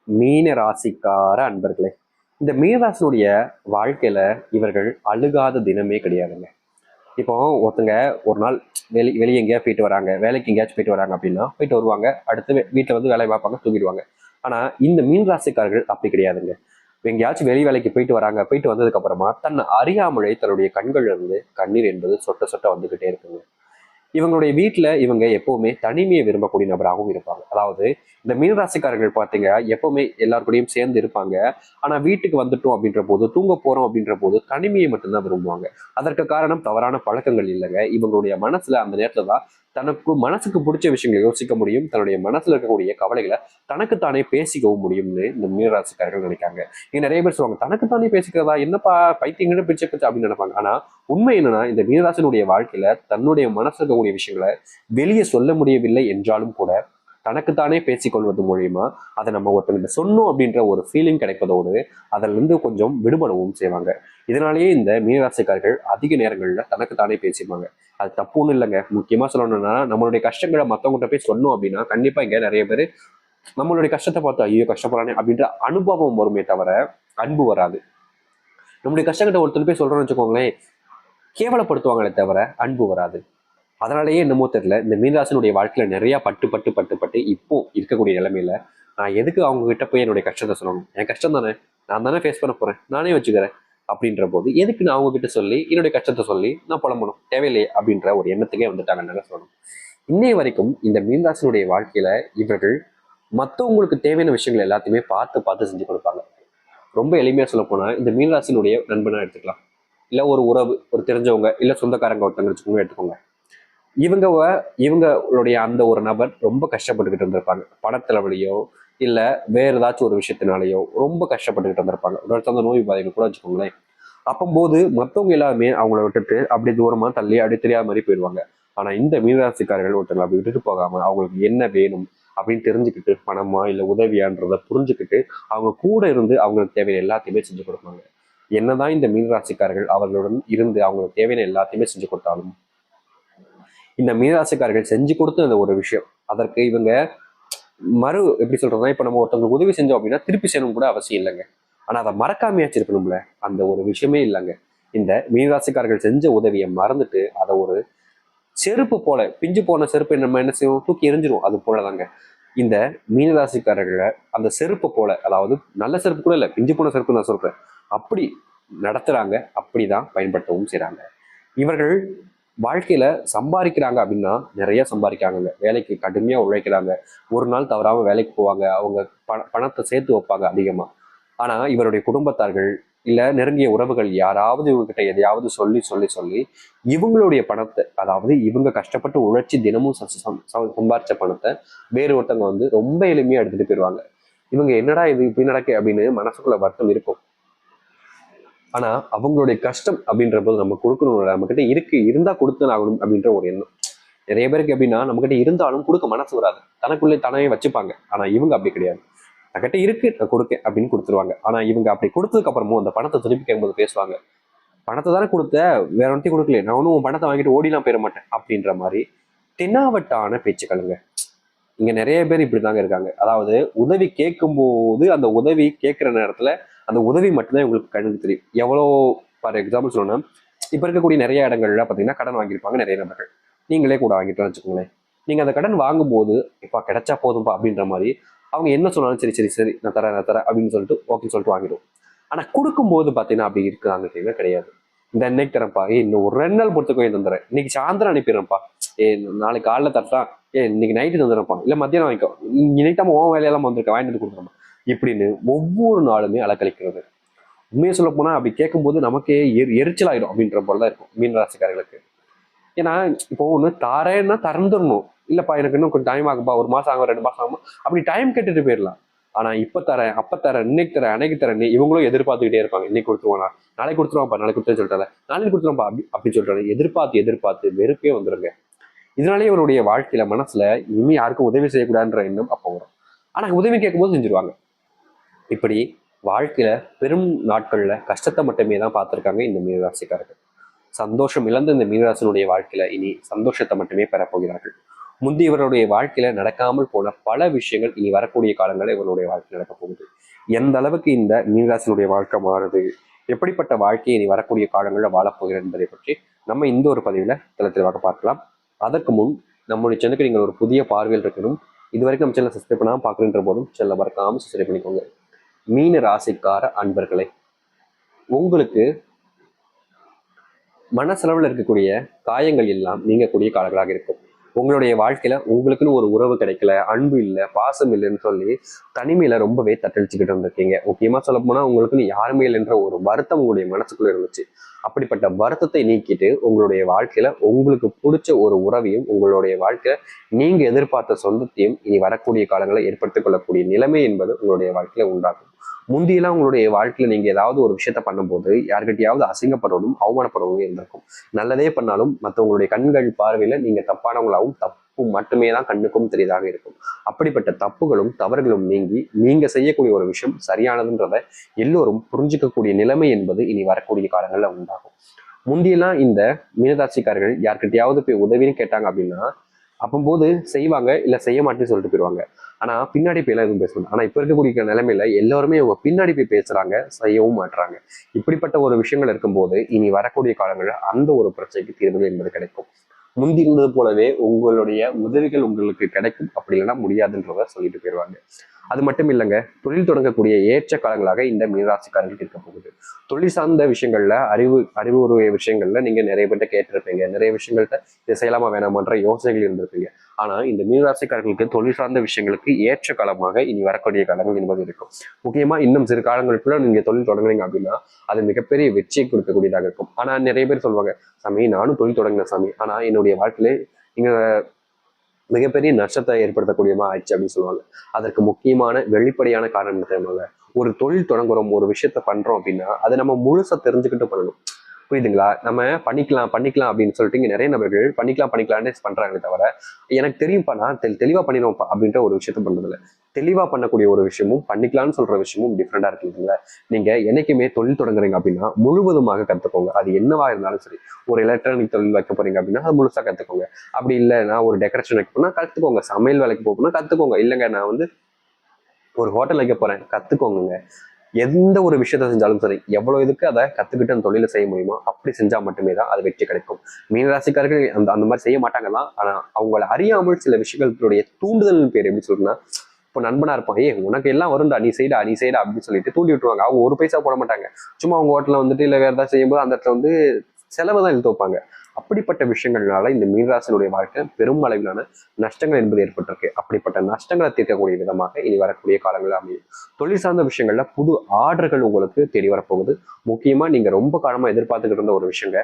மீன ராசிக்கார அன்பர்களே, இந்த மீனராசினுடைய வாழ்க்கையில இவர்கள் அழுகாத தினமே கிடையாதுங்க. இப்போ ஒருத்தங்க ஒரு நாள் வெளியே எங்கேயா போயிட்டு வராங்க, வேலைக்கு எங்கேயாச்சும் போயிட்டு வராங்க அப்படின்னா போயிட்டு வருவாங்க, அடுத்து வீட்டில் வந்து வேலையை பார்ப்பாங்க, தூங்கிடுவாங்க. ஆனா இந்த மீன் ராசிக்காரர்கள் அப்படி கிடையாதுங்க. எங்கேயாச்சும் வேலைக்கு போயிட்டு வராங்க, போயிட்டு வந்ததுக்கு அப்புறமா தன்னை அறியாமலே தன்னுடைய கண்கள்ல இருந்து கண்ணீர் என்பது சொட்ட சொட்ட வந்துகிட்டே இருக்குங்க. இவங்களுடைய வீட்டுல இவங்க எப்பவுமே தனிமையை விரும்பக்கூடிய நபராகவும் இருப்பாங்க. அதாவது இந்த மீனராசிக்காரர்கள் பார்த்தீங்க எப்பவுமே எல்லாருக்கூடையும் சேர்ந்து இருப்பாங்க. ஆனா வீட்டுக்கு வந்துட்டோம் அப்படின்ற போது, தூங்க போறோம் அப்படின்ற போது தனிமையை மட்டும்தான் விரும்புவாங்க. அதற்கு காரணம் தவறான பழக்கங்கள் இல்லைங்க. இவங்களுடைய மனசுல அந்த நேரத்துல தான் தனக்கு மனசுக்கு பிடிச்ச விஷயங்களை யோசிக்க முடியும், தன்னுடைய மனசுல இருக்கக்கூடிய கவலைகளை தனக்குத்தானே பேசிக்கவும் முடியும்னு இந்த மீனராசிக்காரர்கள் நினைக்காங்க. இங்க நிறைய பேர் சொல்லுவாங்க, தனக்குத்தானே பேசிக்கிறதா என்னப்பா பைத்தியங்கிட்ட பிடிச்ச பிடிச்ச அப்படின்னு நினைப்பாங்க. ஆனா உண்மை என்னன்னா, இந்த மீனராசினுடைய வாழ்க்கையில தன்னுடைய மனசுல இருக்கக்கூடிய விஷயங்களை வெளியே சொல்ல முடியவில்லை என்றாலும் கூட தனக்குத்தானே பேசிக்கொள்வது மூலியமா அதை நம்ம ஒருத்தங்கிட்ட சொன்னோம் அப்படின்ற ஒரு ஃபீலிங் கிடைப்பதோடு அதில் இருந்து கொஞ்சம் விடுபடவும் செய்வாங்க. இதனாலேயே இந்த மீனராசிக்காரர்கள் அதிக நேரங்கள்ல தனக்குத்தானே பேசிடுவாங்க. அது தப்பு ஒன்றும் இல்லைங்க. முக்கியமா சொல்லணும்னா, நம்மளுடைய கஷ்டங்களை மற்றவங்ககிட்ட போய் சொன்னோம் அப்படின்னா கண்டிப்பா இங்க நிறைய பேர் நம்மளுடைய கஷ்டத்தை பார்த்து ஐயோ கஷ்டப்படுறானே அப்படின்ற அனுபவம் வருமே தவிர அன்பு வராது. நம்முடைய கஷ்டங்கிட்ட ஒருத்தர் போய் சொல்றோம்னு வச்சுக்கோங்களேன், கேவலப்படுத்துவாங்களே தவிர அன்பு வராது. அதனாலேயே என்னமோ தெரியல, இந்த மீனராசினுடைய வாழ்க்கையில நிறைய பட்டு பட்டு பட்டு பட்டு இப்போ இருக்கக்கூடிய நிலைமையில நான் எதுக்கு அவங்க கிட்ட போய் என்னுடைய கஷ்டத்தை சொல்லணும்? என் கஷ்டம் தானே, நான் தானே ஃபேஸ் பண்ண போறேன், நானே வச்சுக்கிறேன் அப்படின்ற போது எதுக்கு நான் அவங்க கிட்ட சொல்லி என்னுடைய கஷ்டத்தை சொல்லி நான் புலம்பணும்? தேவையில்லையே அப்படின்ற ஒரு எண்ணத்துக்கே வந்துட்டாங்கன்னு சொல்லணும். இன்னைய வரைக்கும் இந்த மீனராசினுடைய வாழ்க்கையில இவர்கள் மற்றவங்களுக்கு தேவையான விஷயங்கள் எல்லாத்தையுமே பார்த்து பார்த்து செஞ்சு கொடுப்பாங்க. ரொம்ப எளிமையா சொல்ல போனா, இந்த மீனராசினுடைய நண்பனா எடுத்துக்கலாம், இல்ல ஒரு உறவு, ஒரு தெரிஞ்சவங்க, இல்ல சொந்தக்காரங்க ஒருத்தங்க வச்சுக்கோங்க எடுத்துக்கோங்க. இவங்க இவங்களுடைய அந்த ஒரு நபர் ரொம்ப கஷ்டப்பட்டுக்கிட்டு இருந்திருப்பாங்க. பணத்தலைவலியோ இல்ல வேற ஏதாச்சும் ஒரு விஷயத்தினாலேயோ ரொம்ப கஷ்டப்பட்டுக்கிட்டு இருந்திருப்பாங்க. ஒரு தந்த நோய் பாதைகள் கூட வச்சுக்கோங்களேன். அப்போது மற்றவங்க எல்லாருமே அவங்கள விட்டுட்டு அப்படி தூரமா தள்ளி அப்படி தெரியாத மாதிரி போயிடுவாங்க. ஆனா இந்த மீனராசிக்காரர்கள் ஒருத்தங்களை அப்படி விட்டுட்டு போகாம அவங்களுக்கு என்ன வேணும் அப்படின்னு தெரிஞ்சுக்கிட்டு, பணமா இல்ல உதவியான்றதை புரிஞ்சுக்கிட்டு அவங்க கூட இருந்து அவங்களுக்கு தேவையான எல்லாத்தையுமே செஞ்சு கொடுப்பாங்க. என்னதான் இந்த மீனராசிக்காரர்கள் அவர்களுடன் இருந்து அவங்களுக்கு தேவையான எல்லாத்தையுமே செஞ்சு கொடுத்தாலும், இந்த மீனராசிக்காரர்கள் செஞ்சு கொடுத்த அந்த ஒரு விஷயம் அதற்கு இவங்க எப்படி சொல்றதுன்னா, இப்ப நம்ம ஒருத்தவங்களுக்கு உதவி செஞ்சோம் அப்படின்னா திருப்பி செய்யணும் கூட அவசியம் இல்லைங்க. ஆனா அதை மறக்காமையாச்சு இருக்கணும்ல, அந்த ஒரு விஷயமே இல்லைங்க. இந்த மீனராசிக்காரர்கள் செஞ்ச உதவியை மறந்துட்டு அதை ஒரு செருப்பு போல, பிஞ்சு போன செருப்பை நம்ம என்ன செய்வோம், தூக்கி எரிஞ்சிரும். அது போலதாங்க இந்த மீனராசிக்காரர்களை அந்த செருப்பு போல, அதாவது நல்ல செருப்பு கூட இல்லை, பிஞ்சு போன செருப்பு நான் சொல்றேன், அப்படி நடத்துறாங்க, அப்படிதான் பயன்படுத்தவும் செய்றாங்க. இவர்கள் வாழ்க்கையில சம்பாதிக்கிறாங்க அப்படின்னா நிறைய சம்பாதிக்கிறாங்க, வேலைக்கு கடுமையா உழைக்கிறாங்க, ஒரு நாள் தவறாம வேலைக்கு போவாங்க, அவங்க பணத்தை சேர்த்து வைப்பாங்க அதிகமா. ஆனா இவருடைய குடும்பத்தார்கள் இல்ல நெருங்கிய உறவுகள் யாராவது இவங்க கிட்ட எதையாவது சொல்லி சொல்லி சொல்லி இவங்களுடைய பணத்தை, அதாவது இவங்க கஷ்டப்பட்டு உழைச்சி தினமும் சம்பாரிச்ச பணத்தை வேறு ஒருத்தவங்க வந்து ரொம்ப எளிமையா எடுத்துட்டு போயிடுவாங்க. இவங்க என்னடா இது இப்படி நடக்கு அப்படின்னு மனசுக்குள்ள வருத்தம் இருக்கும். ஆனா அவங்களுடைய கஷ்டம் அப்படின்ற போது நம்ம கொடுக்கணும், நம்ம கிட்ட இருந்தா கொடுத்து ஆகணும் அப்படின்ற ஒரு எண்ணம். நிறைய பேருக்கு எப்படின்னா, நம்ம கிட்ட இருந்தாலும் கொடுக்க மனசு வராது, தனக்குள்ளே தனவே வச்சுப்பாங்க. ஆனா இவங்க அப்படி கிடையாது. என்கிட்ட இருக்கு நான் கொடுக்க அப்படின்னு கொடுத்துருவாங்க. ஆனா இவங்க அப்படி கொடுத்ததுக்கு அப்புறமும் அந்த பணத்தை திருப்பி கேட்கும்போது பேசுவாங்க, பணத்தை தானே கொடுத்த, வேற ஒன்றையும் கொடுக்கல, நான் ஒன்றும் உன் பணத்தை வாங்கிட்டு ஓடிலாம் போயிட மாட்டேன் அப்படின்ற மாதிரி தென்னாவட்டான பேச்சுக்களுங்க. இங்க நிறைய பேர் இப்படிதாங்க இருக்காங்க. அதாவது உதவி கேட்கும் போது அந்த உதவி கேட்கிற நேரத்துல அந்த உதவி மட்டும்தான் இவங்களுக்கு கண்ணுக்கு தெரியும். எவ்வளோ, ஃபார் எக்ஸாம்பிள் சொல்லணும்னா, இப்ப இருக்கக்கூடிய நிறைய இடங்கள்ல பாத்தீங்கன்னா கடன் வாங்கியிருப்பாங்க நிறைய நபர்கள். நீங்களே கூட வாங்கிட்டு வச்சுக்கோங்களேன். நீங்க அந்த கடன் வாங்கும்போது இப்ப கிடைச்சா போதும்பா அப்படின்ற மாதிரி அவங்க என்ன சொன்னாலும் சரி சரி சரி நான் தரேன் அப்படின்னு சொல்லிட்டு ஓகேன்னு சொல்லிட்டு வாங்கிடுவோம். ஆனா கொடுக்கும்போது பாத்தீங்கன்னா அப்படி இருக்காங்க கிடையாது. இந்த இன்னைக்கு தரேன்ப்பா, இன்னும் ஒரு 2 நாள் பொறுத்துக்கோ தந்துடுறேன், இன்னைக்கு சாயந்தரம் அனுப்பிடுறேன்ப்பா, நாளைக்கு காலைல தரட்டா, இன்னைக்கு நைட்டு தந்துடுறப்பா, இல்ல மத்தியானம் வாங்கிக்கோ, இன்னைக்கு தான் உன் வேலையெல்லாம் வந்திருக்க வாங்கிட்டு வந்து கொடுத்துருமா இப்படின்னு ஒவ்வொரு நாளுமே அலக்கழிக்கிறது. உண்மையை சொல்ல போனா அப்படி கேட்கும்போது நமக்கே எரிச்சலாயிடும் அப்படின்ற போலதான் இருக்கும் மீனராசிக்காரர்களுக்கு. ஏன்னா இப்போ ஒண்ணு தாரேன்னா திறந்துடணும், இல்லப்பா எனக்கு இன்னும் கொஞ்சம் டைம் ஆகும்பா, 1 மாசம் ஆகும் 2 மாசம் ஆகும் அப்படி டைம் கேட்டுட்டு போயிடலாம். ஆனா இப்ப தரேன் அப்ப தரேன் இன்னைக்கு தரேன் அன்னைக்கு தரேன் இவங்களும் எதிர்பார்த்துக்கிட்டே இருப்பாங்க. இன்னைக்கு கொடுத்துருவானா, நாளைக்கு கொடுத்துருவான்ப்பா, நாளைக்கு கொடுத்தேன்னு சொல்லிட்டாங்க, நாளைக்கு கொடுத்துருவான்ப்பா அப்படி சொல்றாங்க. எதிர்பார்த்து எதிர்பார்த்து வெறுப்பே வந்துருங்க. இதனாலேயே அவருடைய வாழ்க்கையில மனசுல இனிமே யாருக்கும் உதவி செய்யக்கூடாதுன்ற எண்ணம் அப்போ வரும். ஆனா உதவி கேட்கும்போது செஞ்சிருவாங்க. இப்படி வாழ்க்கையில பெரும் நாட்கள்ல கஷ்டத்தை மட்டுமே தான் பார்த்திருக்காங்க இந்த மீனராசிக்காரர்கள். சந்தோஷம் இழந்த இந்த மீனராசினுடைய வாழ்க்கையில இனி சந்தோஷத்தை மட்டுமே பெறப்போகிறார்கள். முந்தையவருடைய வாழ்க்கையில நடக்காமல் போன பல விஷயங்கள் இனி வரக்கூடிய காலங்களில், இவருடைய வாழ்க்கையில நடக்காமல் போன பல விஷயங்கள் இனி வரக்கூடிய காலங்களில் இவருடைய வாழ்க்கை நடக்க போகுது. எந்த அளவுக்கு இந்த மீனராசினுடைய வாழ்க்கை மாறுது, எப்படிப்பட்ட வாழ்க்கையை இனி வரக்கூடிய காலங்களில் வாழப்போகிறது என்பதை பற்றி நம்ம இந்த ஒரு பதிவில் தெளிவாக பார்க்கலாம். அதற்கு முன் நம்முடைய சேனலுக்கு நீங்கள் ஒரு புதிய பார்வையில் இருக்கணும். இது வரைக்கும் நம்ம சேனல் சப்ஸ்கிரைப் பண்ணாமல் பார்க்குறன்ற போதும் சேனலை மறக்காமல் சப்ஸ்கிரைப் பண்ணிக்கோங்க. மீன ராசிக்கார அன்பர்களே, உங்களுக்கு மனசளவில் இருக்கக்கூடிய காயங்கள் எல்லாம் நீங்கக்கூடிய காலங்களாக இருக்கும். உங்களுடைய வாழ்க்கையில உங்களுக்குன்னு ஒரு உறவு கிடைக்கல, அன்பு இல்லை, பாசம் இல்லைன்னு சொல்லி தனிமையில ரொம்பவே தட்டழிச்சுக்கிட்டு இருந்திருக்கீங்க. முக்கியமா சொல்ல போனா உங்களுக்குன்னு யாருமே இல்லைன்ற ஒரு வருத்தம் உங்களுடைய மனசுக்குள்ள இருந்துச்சு. அப்படிப்பட்ட வருத்தத்தை நீக்கிட்டு உங்களுடைய வாழ்க்கையில உங்களுக்கு பிடிச்ச ஒரு உறவையும், உங்களுடைய வாழ்க்கையில நீங்க எதிர்பார்த்த சொந்தத்தையும் இனி வரக்கூடிய காலங்களில் ஏற்படுத்திக் கொள்ளக்கூடிய நிலைமை என்பது உங்களுடைய வாழ்க்கையில உண்டாகும். முந்தியெல்லாம் உங்களுடைய வாழ்க்கையில நீங்க ஏதாவது ஒரு விஷயத்த பண்ணும்போது யார்கிட்டயாவது அசிங்கப்படுறதும் அவமானப்படுறதும் இருந்திருக்கும். நல்லதே பண்ணாலும் மற்றவங்களுடைய கண்கள் பார்வையில நீங்க தப்பானவங்களாகவும், தப்பு மட்டுமே தான் கண்ணுக்கும் தெரியாதாக இருக்கும். அப்படிப்பட்ட தப்புகளும் தவறுகளும் நீங்கி நீங்க செய்யக்கூடிய ஒரு விஷயம் சரியானதுன்றத எல்லோரும் புரிஞ்சுக்கக்கூடிய நிலைமை என்பது இனி வரக்கூடிய காலங்கள்ல உண்டாகும். முந்தியெல்லாம் இந்த மீனராசிக்காரர்கள் யார்கிட்டயாவது போய் உதவின்னு கேட்டாங்க அப்படின்னா அப்பம்போது செய்வாங்க, இல்ல செய்ய மாட்டேன்னு சொல்லிட்டு போயிடுவாங்க. ஆனா பின்னாடி போய் எல்லாம் எதுவும் பேசணும். ஆனா இப்ப இருக்கக்கூடிய நிலைமையில எல்லாருமே அவங்க பின்னாடி போய் பேசுறாங்க, செய்யவும் மாட்டுறாங்க. இப்படிப்பட்ட ஒரு விஷயங்கள் இருக்கும்போது இனி வரக்கூடிய காலங்களில் அந்த ஒரு பிரச்சனைக்கு தீர்வுகள் என்பது கிடைக்கும். முந்தி இருந்தது போலவே உங்களுடைய உதவிகள் உங்களுக்கு கிடைக்கும், அப்படி இல்லைன்னா முடியாதுன்றத சொல்லிட்டு போயிடுவாங்க. அது மட்டும் இல்லைங்க, தொழில் தொடங்கக்கூடிய ஏற்ற காலங்களாக இந்த மீனராசிக்காரர்களுக்கு இருக்க போகுது. தொழில் சார்ந்த விஷயங்கள்ல அறிவுரிய விஷயங்கள்ல நீங்க நிறைய பேர்ட்ட கேட்டிருப்பீங்க, நிறைய விஷயங்கள்ட்ட இதை செய்யலாமா வேணாமன்ற யோசனைகள் இருந்திருப்பீங்க. ஆனா இந்த மீனராசிக்காரர்களுக்கு தொழில் சார்ந்த விஷயங்களுக்கு ஏற்ற காலமாக இனி வரக்கூடிய காலங்கள் என்பது இருக்கும். முக்கியமா இன்னும் சிறு காலங்களுக்குள்ள நீங்க தொழில் தொடங்குறீங்க அப்படின்னா அது மிகப்பெரிய வெற்றியை கொடுக்கக்கூடியதாக இருக்கும். ஆனா நிறைய பேர் சொல்லுவாங்க, சாமி நானும் தொழில் தொடங்கின சாமி, ஆனா என்னுடைய வாழ்க்கையில இங்க மிகப்பெரிய நஷ்டத்தை ஏற்படுத்தக்கூடியமா ஆயிடுச்சு அப்படின்னு சொல்லுவாங்க. அதற்கு முக்கியமான வெளிப்படையான காரணம் என்ன? ஒரு தொழில் தொடங்குறோம், ஒரு விஷயத்த பண்றோம் அப்படின்னா அதை நம்ம முழுசா தெரிஞ்சுக்கிட்டு பண்ணணும். புரியுதுங்களா? நம்ம பண்ணிக்கலாம் பண்ணிக்கலாம் அப்படின்னு சொல்லிட்டு இங்க நிறைய நபர்கள் பண்ணிக்கலாம்னு பண்றாங்களே தவிர எனக்கு தெரியும்ப்பா நான் தெளிவா பண்ணிடுவோம்ப்பா அப்படின்ற ஒரு விஷயத்த பண்றதில்ல. தெளிவா பண்ணக்கூடிய ஒரு விஷயமும் பண்ணிக்கலாம்னு சொல்ற விஷயமும் டிஃப்ரெண்டா இருக்குதுங்களா? நீங்க என்னைக்குமே தொழில் தொடங்குறீங்க அப்படின்னா முழுவதுமாக கத்துக்கோங்க. அது என்னவா இருந்தாலும் சரி. ஒரு எலக்ட்ரானிக் தொழில் வைக்க போறீங்க அப்படின்னா அது முழுசா கத்துக்கோங்க. அப்படி இல்லை நான் ஒரு டெக்கரேஷன் வைக்க போனா கத்துக்கோங்க. சமையல் வேலைக்கு போகணும்னா கத்துக்கோங்க. இல்லைங்க நான் ஒரு ஹோட்டல் வைக்க போறேன், கத்துக்கோங்க. எந்த ஒரு விஷயத்த செஞ்சாலும் சரி, எவ்வளவு இதுக்கு அதை கத்துக்கிட்டு அந்த தொழிலை செய்ய முடியுமோ அப்படி செஞ்சா மட்டுமே தான் அது வெற்றி கிடைக்கும். மீனராசிக்காரர்கள் அந்த மாதிரி செய்ய மாட்டாங்க தான். ஆனா அவங்களை அறியாமல் சில விஷயங்களுடைய தூண்டுதல் பேர் எப்படி சொல்றேன்னா, இப்போ நண்பனா இருப்பான், உனக்கு எல்லாம் வரும்டா, நீ செய்டா அப்படின்னு சொல்லிட்டு தூண்டி விட்டுருவாங்க. அவங்க ஒரு பைசா போட மாட்டாங்க. சும்மா அவங்க ஹோட்டல்ல இல்ல வேற ஏதாவது செய்யும்போது அந்த இடத்துல செலவு தான் இழுத்து வைப்பாங்க. அப்படிப்பட்ட விஷயங்கள்னால இந்த மீனராசினுடைய வாழ்க்கை பெரும் அளவிலான நஷ்டங்கள் என்பது ஏற்பட்டிருக்கு. அப்படிப்பட்ட நஷ்டங்களை தீர்க்கக்கூடிய விதமாக இனி வரக்கூடிய காலங்கள் அமையும். தொழில் சார்ந்த விஷயங்கள்ல புது ஆர்டர்கள் உங்களுக்கு தேடி வரப்போகுது. முக்கியமா நீங்க ரொம்ப காலமா எதிர்பார்த்துக்கிட்டு இருந்த ஒரு விஷயங்க,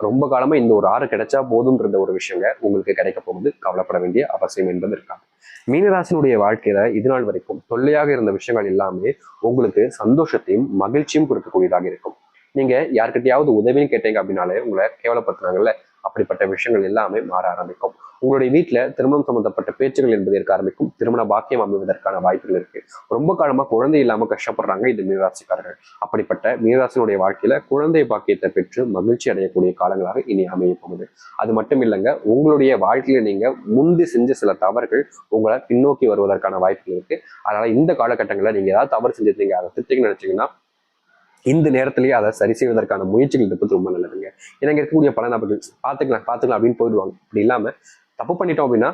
ரொம்ப காலமா இந்த ஒரு ஆர்டர் கிடைச்சா போதும்ன்ற ஒரு விஷயங்க உங்களுக்கு கிடைக்க போகுது. கவலைப்பட வேண்டிய அவசியம் என்பது இருக்காது. மீனராசினுடைய வாழ்க்கையில இது நாள் வரைக்கும் தொல்லையாக இருந்த விஷயங்கள் எல்லாமே உங்களுக்கு சந்தோஷத்தையும் மகிழ்ச்சியும் கொடுக்கக்கூடியதாக இருக்கும். நீங்க யார்கிட்டயாவது உதவின்னு கேட்டீங்க அப்படின்னாலே உங்களை கேவலப்படுத்துனாங்கல்ல, அப்படிப்பட்ட விஷயங்கள் எல்லாமே மாற ஆரம்பிக்கும். உங்களுடைய வீட்டுல திருமணம் சம்பந்தப்பட்ட பேச்சுகள் என்பது இருக்க ஆரம்பிக்கும். திருமண பாக்கியம் அமைவதற்கான வாய்ப்புகள் இருக்கு. ரொம்ப காலமா குழந்தை இல்லாம கஷ்டப்படுறாங்க இந்த மீனராசிக்காரர்கள். அப்படிப்பட்ட மீனராசினுடைய வாழ்க்கையில குழந்தை பாக்கியத்தை பெற்று மகிழ்ச்சி அடையக்கூடிய காலங்களாக இனி அமைய போகுது. அது மட்டும் இல்லைங்க, உங்களுடைய வாழ்க்கையில நீங்க முந்தி செஞ்ச சில தவறுகள் உங்களை பின்னோக்கி வருவதற்கான வாய்ப்புகள் இருக்கு. அதனால இந்த காலகட்டங்களில் நீங்க ஏதாவது தவறு செஞ்சிருந்தீங்க, அதை திருத்திங்கன்னு நினைச்சீங்கன்னா இந்த நேரத்திலேயே அதை சரி செய்வதற்கான முயற்சிகள் இருப்பது ரொம்ப நல்லதுங்க. ஏன்னா இருக்கக்கூடிய பல நபர்கள் பார்த்துக்கலாம் அப்படின்னு போயிடுவாங்க. அப்படி இல்லாம தப்பு பண்ணிட்டோம் அப்படின்னா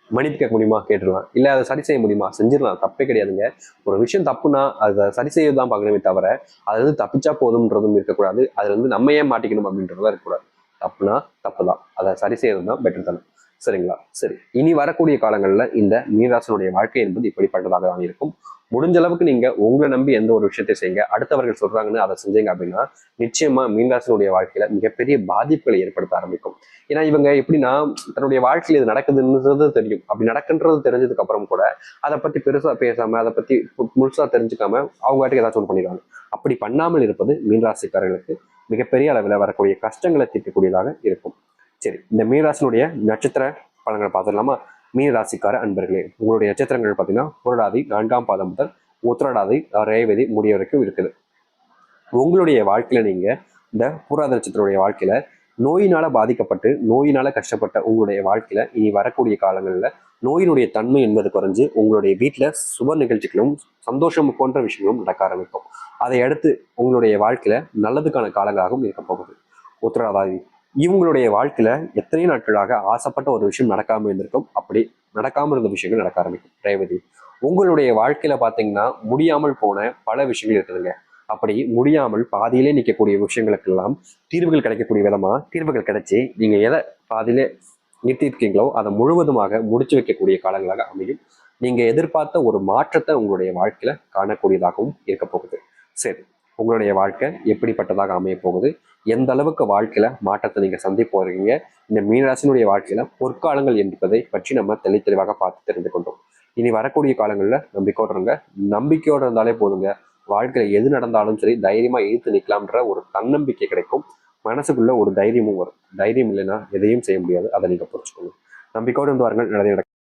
மன்னிப்பு கேட்க முடியுமா, கேட்டுடலாம். இல்லை அதை சரி செய்ய முடியுமா, செஞ்சிடலாம். தப்பே கிடையாதுங்க. ஒரு விஷயம் தப்புனா அதை சரி செய்யதான் பார்க்கணுமே தவிர அது தப்பிச்சா போதும்ன்றதும் இருக்கக்கூடாது. அதுல நம்ம ஏன் மாட்டிக்கணும் அப்படின்றதா இருக்கக்கூடாது. தப்புனா தப்புதான், அதை சரி செய்யறது தான் பெட்டர் தானே. சரிங்களா? சரி, இனி வரக்கூடிய காலங்களில் இந்த மீனராசினுடைய வாழ்க்கை என்பது இப்படிப்பட்டதாக தான் இருக்கும். முடிஞ்ச அளவுக்கு நீங்க உங்களை நம்பி எந்த ஒரு விஷயத்தை செய்யுங்க. அடுத்தவர்கள் சொல்றாங்கன்னு அதை செஞ்சீங்க அப்படின்னா நிச்சயமா மீனராசினுடைய வாழ்க்கையில மிகப்பெரிய பாதிப்புகளை ஏற்படுத்த ஆரம்பிக்கும். ஏன்னா இவங்க எப்படின்னா தன்னுடைய வாழ்க்கையில் இது நடக்குதுன்றது தெரியும். அப்படி நடக்குன்றது தெரிஞ்சதுக்கு அப்புறம் கூட அதை பத்தி பெருசா பேசாம, அதை பத்தி முழுசா தெரிஞ்சுக்காம அவங்க வாட்டுக்கு ஏதாச்சும் ஒன்று பண்ணிடுவாங்க. அப்படி பண்ணாமல் இருப்பது மீனராசிக்காரர்களுக்கு மிகப்பெரிய அளவில் வரக்கூடிய கஷ்டங்களை தீர்க்கக்கூடியதாக இருக்கும். சரி, இந்த மீனராசினுடைய நட்சத்திர பலன்களை பார்த்துடலாமா? மீனராசிக்கார அன்பர்களே, உங்களுடைய நட்சத்திரங்கள் பார்த்தீங்கன்னா புரட்டாதி 4ஆம் பாதம் முதல் உத்திரடாதி ரேவதி முடிய வரைக்கும் இருக்குது. உங்களுடைய வாழ்க்கையில நீங்க இந்த பூராத நட்சத்திரத்துடைய வாழ்க்கையில நோயினால பாதிக்கப்பட்டு நோயினால கஷ்டப்பட்ட உங்களுடைய வாழ்க்கையில இனி வரக்கூடிய காலங்களில் நோயினுடைய தன்மை என்பது குறைஞ்சு உங்களுடைய வீட்டில் சுப நிகழ்ச்சிகளும் சந்தோஷம் போன்ற விஷயங்களும் நடக்க ஆரம்பிக்கும். அதை அடுத்து உங்களுடைய வாழ்க்கையில நல்லதுக்கான காலங்களாகவும் இருக்க போகுது. உத்தரவாதி இவங்களுடைய வாழ்க்கையில எத்தனை நாட்களாக ஆசைப்பட்ட ஒரு விஷயம் நடக்காம இருந்திருக்கும். அப்படி நடக்காம இருந்த விஷயங்கள் நடக்க ஆரம்பிக்கும். ரேவதி உங்களுடைய வாழ்க்கையில பாத்தீங்கன்னா முடியாமல் போன பல விஷயங்கள் இருக்குதுங்க. அப்படி முடியாமல் பாதியிலே நிற்கக்கூடிய விஷயங்களுக்கெல்லாம் தீர்வுகள் கிடைக்கக்கூடிய விதமா தீர்வுகள் கிடைச்சி நீங்க எதை பாதியிலே நிறுத்திருக்கீங்களோ அதை முழுவதுமாக முடிச்சு வைக்கக்கூடிய காலங்களாக அமையும். நீங்க எதிர்பார்த்த ஒரு மாற்றத்தை உங்களுடைய வாழ்க்கையில காணக்கூடியதாகவும் இருக்க போகுது. சரி, உங்களுடைய வாழ்க்கை எப்படிப்பட்டதாக அமைய போகுது, எந்த அளவுக்கு வாழ்க்கையில மாற்றத்தை நீங்க சந்திப்பு போறீங்க, இந்த மீனராசினுடைய வாழ்க்கையில பொற்காலங்கள் என்பதை பற்றி நம்ம தெளிவாக பார்த்து தெரிந்து கொண்டோம். இனி வரக்கூடிய காலங்களில் நம்பிக்கையோடு இருங்க. நம்பிக்கையோடு இருந்தாலே போதுங்க. வாழ்க்கையில எது நடந்தாலும் சரி தைரியமா எதிர்த்து நிற்கலாம்ன்ற ஒரு தன்னம்பிக்கை கிடைக்கும். மனசுக்குள்ள ஒரு தைரியமும் வரும். தைரியம் இல்லைன்னா எதையும் செய்ய முடியாது. அதை நீங்க புரிச்சுக்கணும். நம்பிக்கையோடு இருந்து வாருங்கள். நல்லதே நடக்கும்.